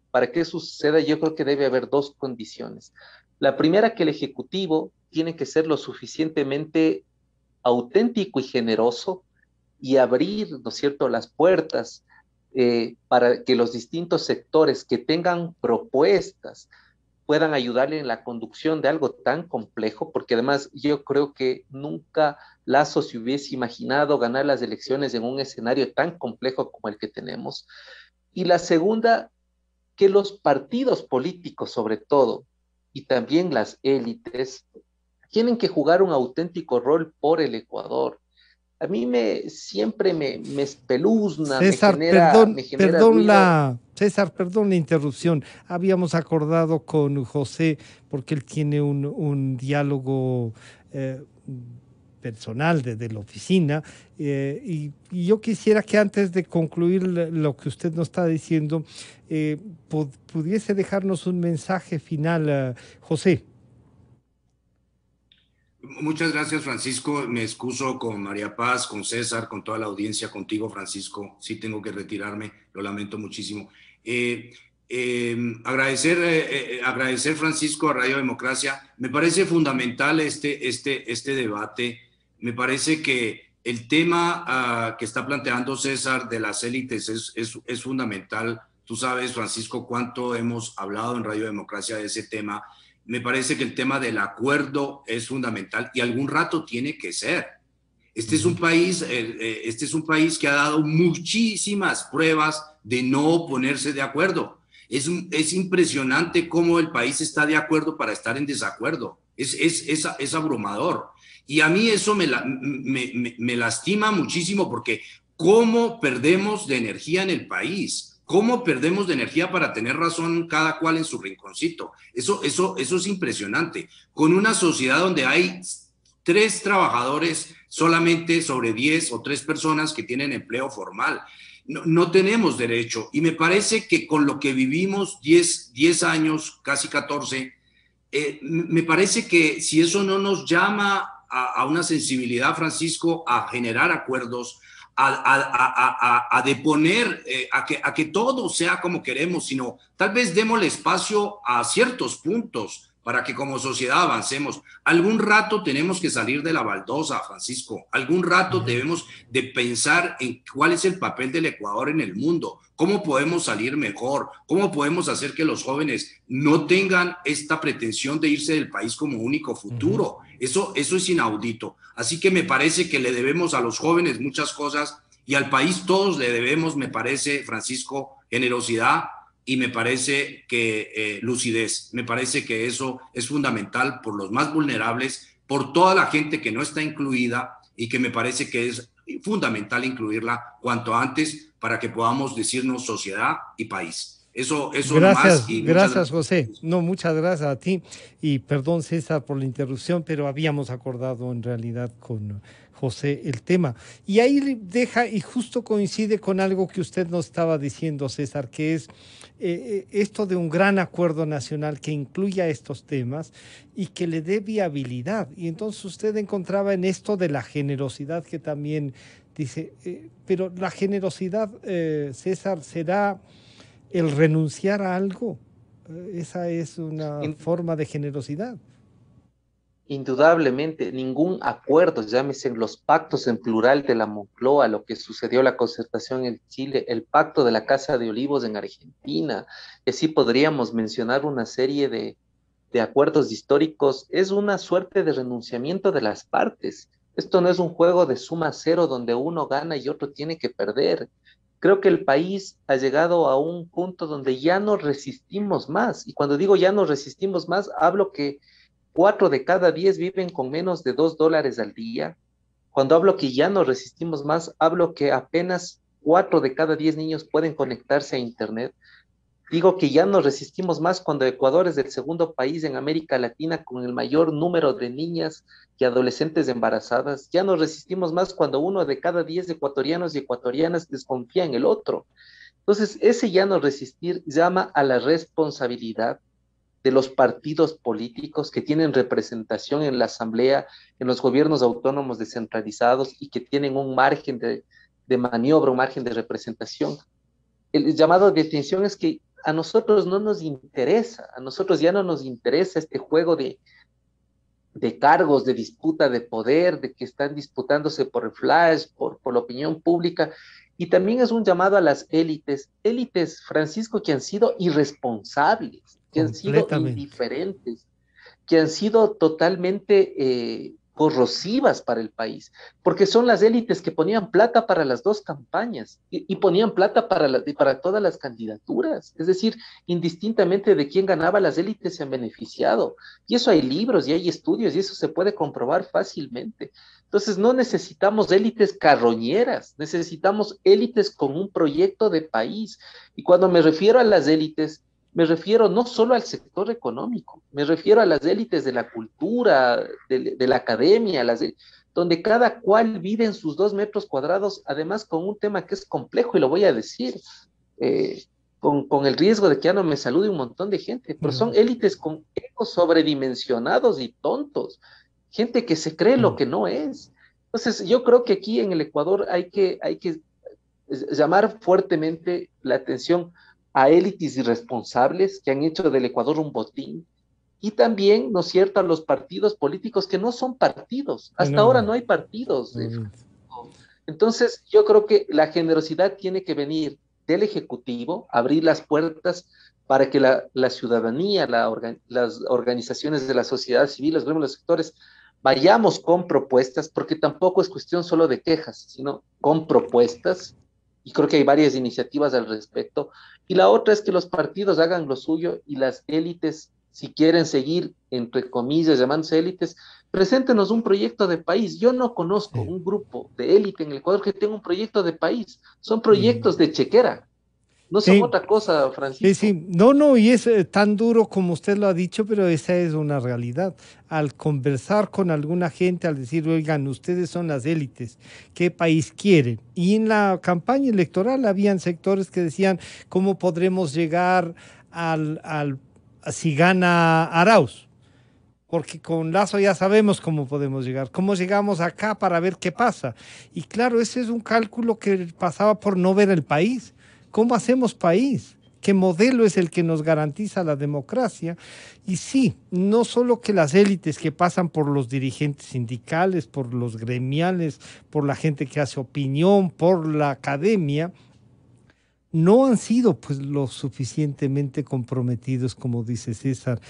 yo creo que debe haber dos condiciones. La primera, que el Ejecutivo tiene que ser lo suficientemente auténtico y generoso y abrir, ¿no es cierto?, las puertas para que los distintos sectores que tengan propuestas puedan ayudarle en la conducción de algo tan complejo, porque además yo creo que nunca Lasso se hubiese imaginado ganar las elecciones en un escenario tan complejo como el que tenemos. Y la segunda, que los partidos políticos sobre todo, y también las élites, tienen que jugar un auténtico rol por el Ecuador. A mí siempre me espeluzna, César, me genera ruido. César, perdón la interrupción. Habíamos acordado con José, porque él tiene un diálogo personal desde la oficina, y yo quisiera que antes de concluir lo que usted nos está diciendo, pudiese dejarnos un mensaje final, José. Muchas gracias, Francisco. Me excuso con María Paz, con César, con toda la audiencia, contigo, Francisco. Sí tengo que retirarme, lo lamento muchísimo. Agradecer, Francisco, a Radio Democracia. Me parece fundamental este debate. Me parece que el tema que está planteando César de las élites es fundamental. Tú sabes, Francisco, cuánto hemos hablado en Radio Democracia de ese tema. Me parece que el tema del acuerdo es fundamental y algún rato tiene que ser. Este es un país que ha dado muchísimas pruebas de no ponerse de acuerdo. Es impresionante cómo el país está de acuerdo para estar en desacuerdo. Es abrumador. Y a mí eso me lastima muchísimo, porque ¿cómo perdemos de energía en el país? ¿Cómo perdemos de energía para tener razón cada cual en su rinconcito? Eso es impresionante. Con una sociedad donde hay 3 trabajadores solamente sobre 10 o 3 personas que tienen empleo formal. No tenemos derecho. Y me parece que con lo que vivimos 10 años, casi 14, me parece que si eso no nos llama a una sensibilidad, Francisco, a generar acuerdos, a deponer, a que todo sea como queremos, sino tal vez démosle espacio a ciertos puntos para que como sociedad avancemos. Algún rato tenemos que salir de la baldosa, Francisco. Algún rato debemos de pensar en cuál es el papel del Ecuador en el mundo, cómo podemos salir mejor, cómo podemos hacer que los jóvenes no tengan esta pretensión de irse del país como único futuro. Eso es inaudito. Así que me parece que le debemos a los jóvenes muchas cosas y al país todos le debemos, me parece, Francisco, generosidad, y me parece que lucidez. Me parece que eso es fundamental por los más vulnerables, por toda la gente que no está incluida, y que me parece que es fundamental incluirla cuanto antes para que podamos decirnos sociedad y país. Eso gracias, más. Y gracias, José. No, muchas gracias a ti. Y perdón, César, por la interrupción, pero habíamos acordado en realidad con José el tema. Y ahí deja, y justo coincide con algo que usted nos estaba diciendo, César, que es esto de un gran acuerdo nacional que incluya estos temas y que le dé viabilidad. Y entonces usted encontraba en esto de la generosidad, que también dice, pero la generosidad, César, será el renunciar a algo. Esa es una forma de generosidad. Indudablemente, ningún acuerdo, llámese los pactos en plural de la Moncloa, lo que sucedió la concertación en Chile, el pacto de la Casa de Olivos en Argentina, y así podríamos mencionar una serie de acuerdos históricos, es una suerte de renunciamiento de las partes. Esto no es un juego de suma cero donde uno gana y otro tiene que perder. Creo que el país ha llegado a un punto donde ya no resistimos más, y cuando digo ya no resistimos más, hablo que 4 de cada 10 viven con menos de $2 al día. Cuando hablo que ya no resistimos más, hablo que apenas 4 de cada 10 niños pueden conectarse a Internet. Digo que ya no resistimos más cuando Ecuador es el segundo país en América Latina con el mayor número de niñas y adolescentes embarazadas. Ya no resistimos más cuando 1 de cada 10 ecuatorianos y ecuatorianas desconfía en el otro. Entonces, ese ya no resistir llama a la responsabilidad de los partidos políticos que tienen representación en la asamblea, en los gobiernos autónomos descentralizados y que tienen un margen de maniobra, un margen de representación. El llamado de atención es que a nosotros no nos interesa, a nosotros ya no nos interesa este juego de cargos, de disputa de poder, de que están disputándose por el flash, por la opinión pública, y también es un llamado a las élites, Francisco, que han sido irresponsables, que han sido indiferentes, que han sido totalmente corrosivas para el país, porque son las élites que ponían plata para las dos campañas y ponían plata para todas las candidaturas, es decir, indistintamente de quién ganaba, las élites se han beneficiado, y eso hay libros y hay estudios y eso se puede comprobar fácilmente. Entonces no necesitamos élites carroñeras, necesitamos élites con un proyecto de país, y cuando me refiero a las élites, me refiero no solo al sector económico, me refiero a las élites de la cultura, de la academia, donde cada cual vive en sus 2 metros cuadrados, además con un tema que es complejo, y lo voy a decir, con el riesgo de que ya no me salude un montón de gente, pero son élites con egos sobredimensionados y tontos, gente que se cree lo que no es. Entonces yo creo que aquí en el Ecuador hay que llamar fuertemente la atención a élites irresponsables que han hecho del Ecuador un botín, y también, ¿no es cierto?, a los partidos políticos que no son partidos. Hasta ahora no hay partidos. Entonces, yo creo que la generosidad tiene que venir del Ejecutivo, abrir las puertas para que la ciudadanía, las organizaciones de la sociedad civil, los gremios, los sectores, vayamos con propuestas, porque tampoco es cuestión solo de quejas, sino con propuestas, y creo que hay varias iniciativas al respecto. Y la otra es que los partidos hagan lo suyo y las élites, si quieren seguir, entre comillas, llamándose élites, preséntenos un proyecto de país. Yo no conozco un grupo de élite en el Ecuador que tenga un proyecto de país. Son proyectos de chequera. No son otra cosa, Francisco. Sí. No, y es tan duro como usted lo ha dicho, pero esa es una realidad. Al conversar con alguna gente, al decir, oigan, ustedes son las élites, ¿qué país quieren? Y en la campaña electoral habían sectores que decían, ¿cómo podremos llegar si gana Arauz? Porque con Lazo ya sabemos cómo podemos llegar, cómo llegamos acá para ver qué pasa. Y claro, ese es un cálculo que pasaba por no ver el país. ¿Cómo hacemos país? ¿Qué modelo es el que nos garantiza la democracia? Y sí, no solo que las élites que pasan por los dirigentes sindicales, por los gremiales, por la gente que hace opinión, por la academia, no han sido pues lo suficientemente comprometidos, como dice César.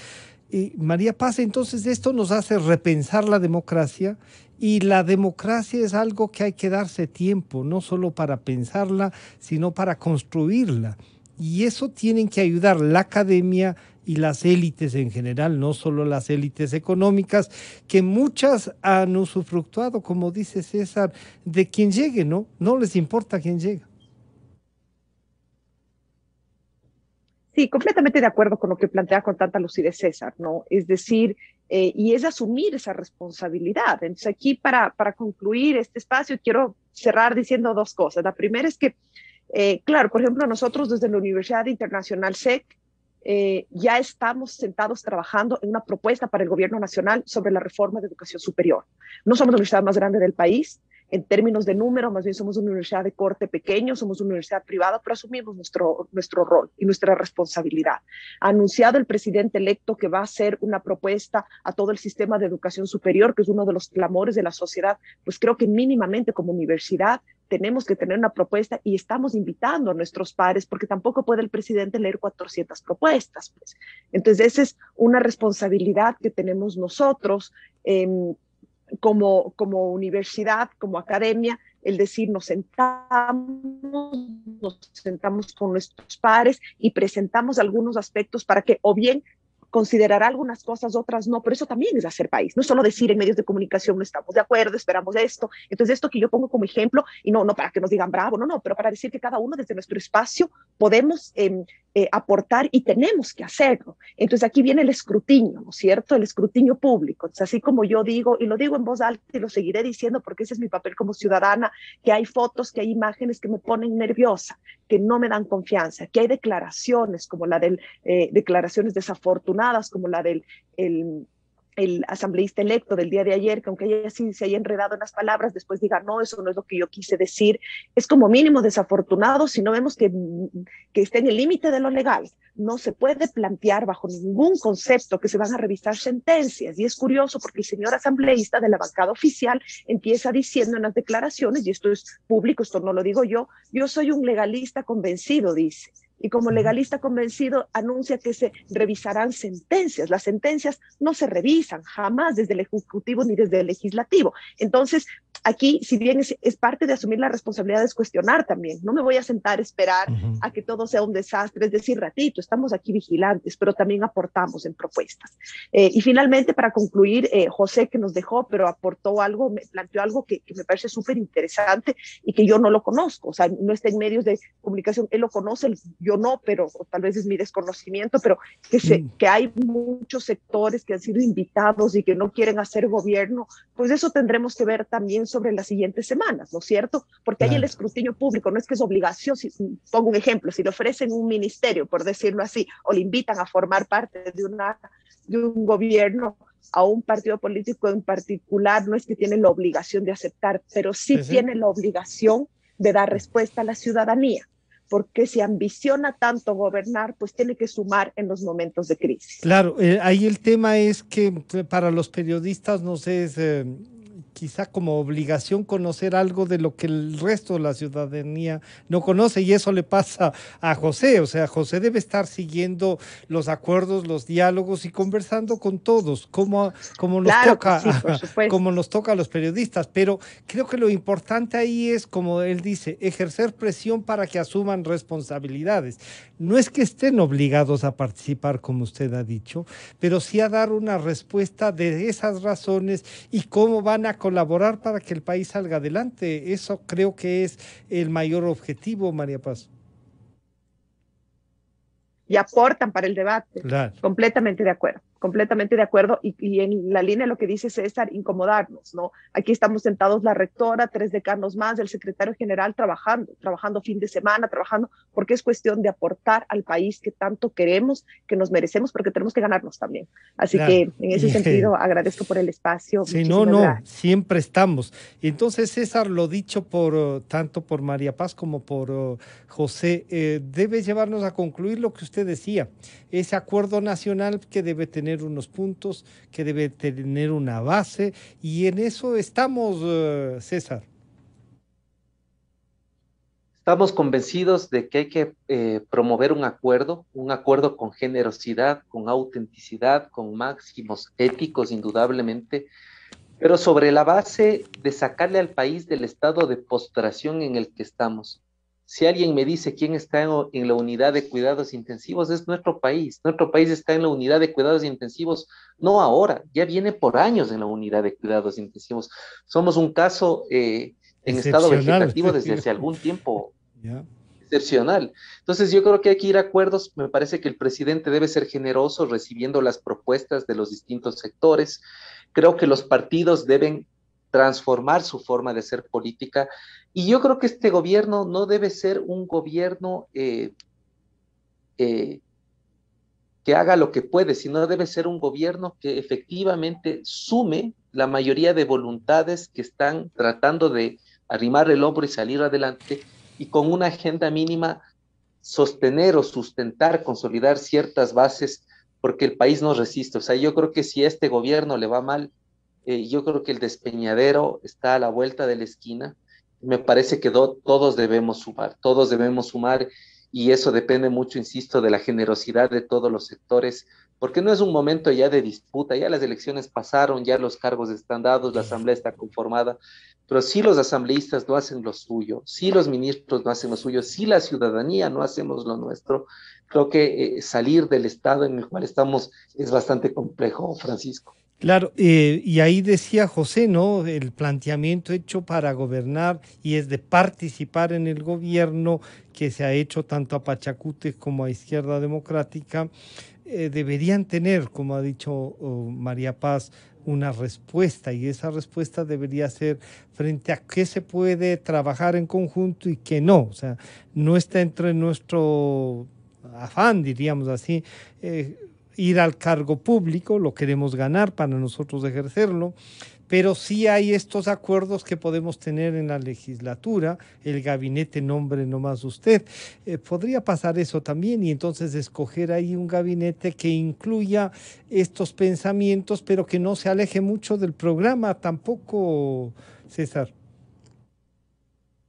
María Paz, entonces esto nos hace repensar la democracia, y la democracia es algo que hay que darse tiempo, no solo para pensarla, sino para construirla. Y eso tienen que ayudar la academia y las élites en general, no solo las élites económicas, que muchas han usufructuado, como dice César, de quien llegue, ¿no? No les importa quién llega. Sí, completamente de acuerdo con lo que plantea con tanta lucidez César, ¿no? Es decir, y es asumir esa responsabilidad. Entonces aquí para concluir este espacio quiero cerrar diciendo 2 cosas. La primera es que, claro, por ejemplo, nosotros desde la Universidad Internacional SEC ya estamos sentados trabajando en una propuesta para el gobierno nacional sobre la reforma de educación superior. No somos la universidad más grande del país, En términos de número, más bien somos una universidad de corte pequeño, somos una universidad privada, pero asumimos nuestro rol y nuestra responsabilidad. Ha anunciado el presidente electo que va a hacer una propuesta a todo el sistema de educación superior, que es uno de los clamores de la sociedad. Pues creo que mínimamente como universidad tenemos que tener una propuesta y estamos invitando a nuestros pares, porque tampoco puede el presidente leer 400 propuestas. Pues. Entonces, esa es una responsabilidad que tenemos nosotros como universidad, como academia, el decir nos sentamos con nuestros pares y presentamos algunos aspectos para que o bien considerar algunas cosas, otras no, pero eso también es hacer país, no es solo decir en medios de comunicación no estamos de acuerdo, esperamos esto. Entonces esto que yo pongo como ejemplo, y no para que nos digan bravo, no, pero para decir que cada uno desde nuestro espacio podemos aportar y tenemos que hacerlo. Entonces aquí viene el escrutinio, ¿no es cierto? El escrutinio público. Entonces, así como yo digo, y lo digo en voz alta y lo seguiré diciendo porque ese es mi papel como ciudadana, que hay fotos, que hay imágenes que me ponen nerviosa, que no me dan confianza, que hay declaraciones como la del, declaraciones desafortunadas como la del el asambleísta electo del día de ayer, que aunque ella sí se haya enredado en las palabras, después diga, no, eso no es lo que yo quise decir, es como mínimo desafortunado si no vemos que esté en el límite de lo legal. No se puede plantear bajo ningún concepto que se van a revisar sentencias. Y es curioso porque el señor asambleísta de la bancada oficial empieza diciendo en las declaraciones, y esto es público, esto no lo digo yo soy un legalista convencido, dice. Y como legalista convencido anuncia que se revisarán sentencias. Las sentencias no se revisan jamás desde el Ejecutivo ni desde el Legislativo. Entonces, aquí, si bien es parte de asumir la responsabilidad, es cuestionar también. No me voy a sentar a esperar a que todo sea un desastre, es decir, ratito, estamos aquí vigilantes, pero también aportamos en propuestas. Y finalmente, para concluir, José, que nos dejó, pero aportó algo, me planteó algo que me parece súper interesante y que yo no lo conozco. O sea, no está en medios de comunicación, él lo conoce, yo no, pero tal vez es mi desconocimiento, pero que hay muchos sectores que han sido invitados y que no quieren hacer gobierno, pues eso tendremos que ver también sobre las siguientes semanas, ¿no es cierto? Porque hay el escrutinio público, no es que es obligación, si pongo un ejemplo, si le ofrecen un ministerio, por decirlo así, o le invitan a formar parte de un gobierno, a un partido político en particular, no es que tiene la obligación de aceptar, pero sí tiene la obligación de dar respuesta a la ciudadanía, porque si ambiciona tanto gobernar, pues tiene que sumar en los momentos de crisis. Claro, ahí el tema es que para los periodistas nos es quizá como obligación conocer algo de lo que el resto de la ciudadanía no conoce, y eso le pasa a José. O sea, José debe estar siguiendo los acuerdos, los diálogos y conversando con todos, como nos toca, como nos toca a los periodistas. Pero creo que lo importante ahí es, como él dice, ejercer presión para que asuman responsabilidades. No es que estén obligados a participar, como usted ha dicho, pero sí a dar una respuesta de esas razones y cómo van a colaborar para que el país salga adelante. Eso creo que es el mayor objetivo, María Paz. Y aportan para el debate. Claro. Completamente de acuerdo. Y en la línea de lo que dice César, incomodarnos, ¿no? Aquí estamos sentados la rectora, 3 decanos más, el secretario general trabajando fin de semana, trabajando, porque es cuestión de aportar al país que tanto queremos, que nos merecemos, porque tenemos que ganarnos también. Así que en ese sentido agradezco por el espacio. Sí, siempre estamos. Entonces, César, lo dicho tanto por María Paz como por José, debe llevarnos a concluir lo que usted decía, ese acuerdo nacional que debe tener unos puntos, que debe tener una base, y en eso estamos, César. Estamos convencidos de que hay que promover un acuerdo con generosidad, con autenticidad, con máximos éticos, indudablemente, pero sobre la base de sacarle al país del estado de postración en el que estamos. Si alguien me dice quién está en la unidad de cuidados intensivos, es nuestro país. Nuestro país está en la unidad de cuidados intensivos, no ahora, ya viene por años en la unidad de cuidados intensivos. Somos un caso en estado vegetativo desde hace algún tiempo. Excepcional. Entonces yo creo que hay que ir a acuerdos. Me parece que el presidente debe ser generoso recibiendo las propuestas de los distintos sectores. Creo que los partidos deben transformar su forma de hacer política, y yo creo que este gobierno no debe ser un gobierno que haga lo que puede, sino debe ser un gobierno que efectivamente sume la mayoría de voluntades que están tratando de arrimar el hombro y salir adelante, y con una agenda mínima sostener o sustentar, consolidar ciertas bases, porque el país no resiste. O sea, yo creo que si a este gobierno le va mal, yo creo que el despeñadero está a la vuelta de la esquina. Me parece que todos debemos sumar, y eso depende mucho, insisto, de la generosidad de todos los sectores, porque no es un momento ya de disputa, ya las elecciones pasaron, ya los cargos están dados, la asamblea está conformada, pero si los asambleístas no hacen lo suyo, si los ministros no hacen lo suyo, si la ciudadanía no hacemos lo nuestro, creo que salir del estado en el cual estamos es bastante complejo, Francisco. Claro, y ahí decía José, ¿no? El planteamiento hecho para gobernar y es de participar en el gobierno que se ha hecho tanto a Pachacútec como a Izquierda Democrática, deberían tener, como ha dicho María Paz, una respuesta, y esa respuesta debería ser frente a qué se puede trabajar en conjunto y qué no. O sea, no está entre nuestro afán, diríamos así, ir al cargo público, lo queremos ganar para nosotros ejercerlo, pero sí hay estos acuerdos que podemos tener en la legislatura, el gabinete nombre nomás usted. Podría pasar eso también, y entonces escoger ahí un gabinete que incluya estos pensamientos, pero que no se aleje mucho del programa tampoco, César.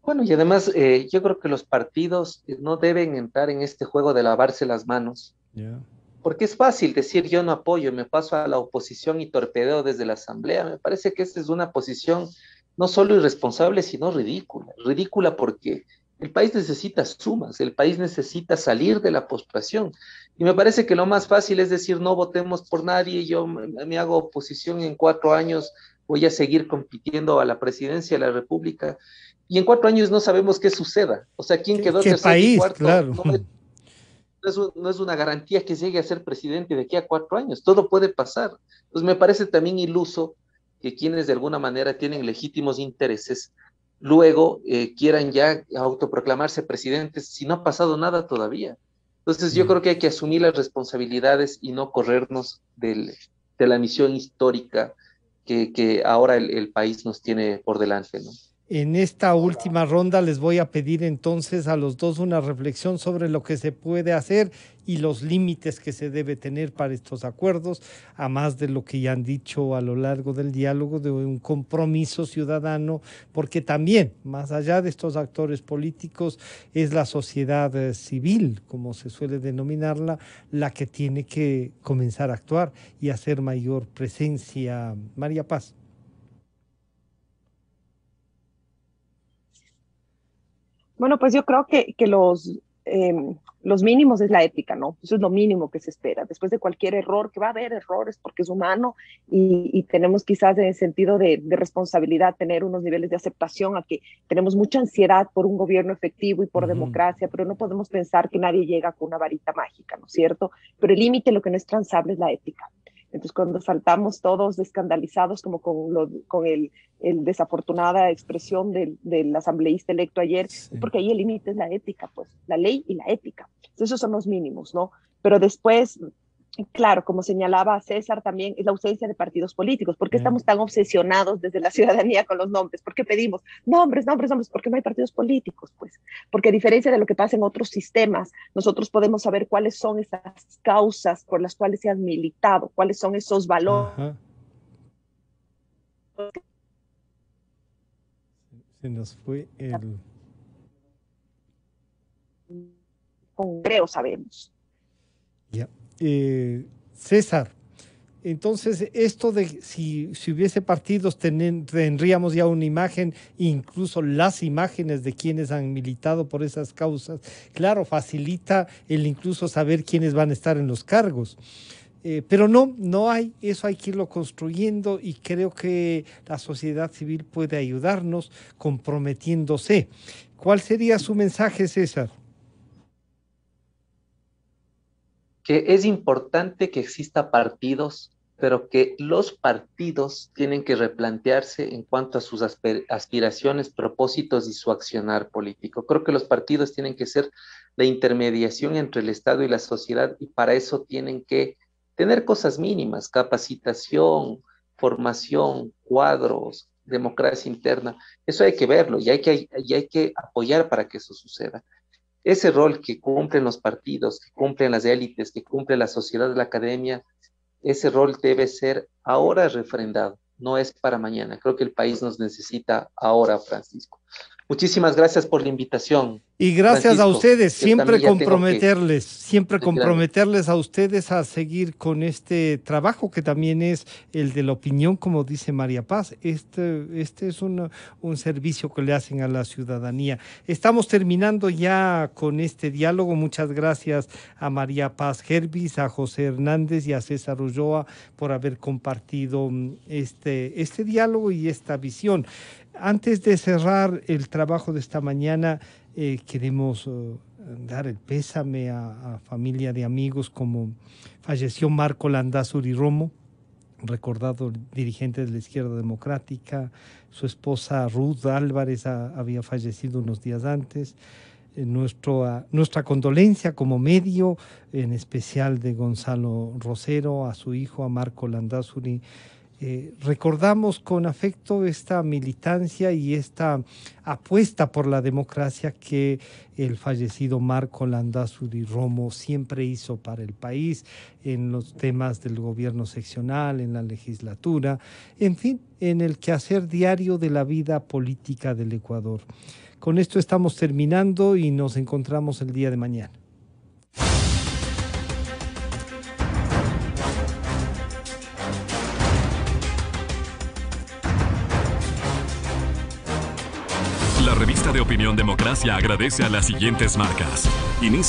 Bueno, y además yo creo que los partidos no deben entrar en este juego de lavarse las manos. Yeah. Porque es fácil decir yo no apoyo, me paso a la oposición y torpedeo desde la asamblea. Me parece que esta es una posición no solo irresponsable, sino ridícula. Ridícula porque el país necesita sumas, el país necesita salir de la postración. Y me parece que lo más fácil es decir no votemos por nadie, yo me hago oposición, en 4 años voy a seguir compitiendo a la presidencia de la República. Y en 4 años no sabemos qué suceda. O sea, ¿quién quedó tercero y cuarto? Claro. No es una garantía que llegue a ser presidente de aquí a 4 años, todo puede pasar. Entonces me parece también iluso que quienes de alguna manera tienen legítimos intereses, luego quieran ya autoproclamarse presidentes si no ha pasado nada todavía. Entonces yo creo que hay que asumir las responsabilidades y no corrernos de la misión histórica que ahora el país nos tiene por delante, ¿no? En esta última ronda les voy a pedir entonces a los dos una reflexión sobre lo que se puede hacer y los límites que se debe tener para estos acuerdos, a más de lo que ya han dicho a lo largo del diálogo, de un compromiso ciudadano, porque también, más allá de estos actores políticos, es la sociedad civil, como se suele denominarla, la que tiene que comenzar a actuar y hacer mayor presencia. María Paz. Bueno, pues yo creo que los mínimos es la ética, ¿no? Eso es lo mínimo que se espera. Después de cualquier error, que va a haber errores porque es humano, y tenemos quizás en el sentido de responsabilidad tener unos niveles de aceptación a que tenemos mucha ansiedad por un gobierno efectivo y por democracia, pero no podemos pensar que nadie llega con una varita mágica, ¿no es cierto? Pero el límite, lo que no es transable, es la ética. Entonces, cuando saltamos todos escandalizados como con el desafortunada expresión del asambleísta electo ayer, sí, porque ahí el límite es la ética, pues, la ley y la ética. Entonces, esos son los mínimos, ¿no? Pero después, claro, como señalaba César también, es la ausencia de partidos políticos. ¿Por qué estamos tan obsesionados desde la ciudadanía con los nombres? ¿Por qué pedimos nombres? Porque no hay partidos políticos, pues. Porque a diferencia de lo que pasa en otros sistemas, nosotros podemos saber cuáles son esas causas por las cuales se han militado, cuáles son esos valores. Ajá. Se nos fue el... Creo, sabemos. Ya. César, entonces esto de si hubiese partidos tendríamos ya una imagen, incluso las imágenes de quienes han militado por esas causas. Claro, facilita el incluso saber quiénes van a estar en los cargos. Pero no hay, eso hay que irlo construyendo, y creo que la sociedad civil puede ayudarnos comprometiéndose. ¿Cuál sería su mensaje, César? Que es importante que exista partidos, pero que los partidos tienen que replantearse en cuanto a sus aspiraciones, propósitos y su accionar político. Creo que los partidos tienen que ser la intermediación entre el Estado y la sociedad, y para eso tienen que tener cosas mínimas, capacitación, formación, cuadros, democracia interna. Eso hay que verlo y hay que apoyar para que eso suceda. Ese rol que cumplen los partidos, que cumplen las élites, que cumple la sociedad de la academia, ese rol debe ser ahora refrendado, no es para mañana. Creo que el país nos necesita ahora, Francisco. Muchísimas gracias por la invitación. Y gracias Francisco, a ustedes, siempre comprometerles a ustedes a seguir con este trabajo que también es el de la opinión, como dice María Paz. Este es un servicio que le hacen a la ciudadanía. Estamos terminando ya con este diálogo. Muchas gracias a María Paz Gervis, a José Hernández y a César Ulloa por haber compartido este diálogo y esta visión. Antes de cerrar el trabajo de esta mañana, queremos dar el pésame a familia de amigos, como falleció Marco Landázuri Romo, recordado dirigente de la Izquierda Democrática. Su esposa Ruth Álvarez había fallecido unos días antes. Nuestra condolencia como medio, en especial de Gonzalo Rosero, a su hijo, a Marco Landázuri. Recordamos con afecto esta militancia y esta apuesta por la democracia que el fallecido Marco Landázuri Romo siempre hizo para el país en los temas del gobierno seccional, en la legislatura, en fin, en el quehacer diario de la vida política del Ecuador. Con esto estamos terminando y nos encontramos el día de mañana. La revista de Opinión Democracia agradece a las siguientes marcas. Inicio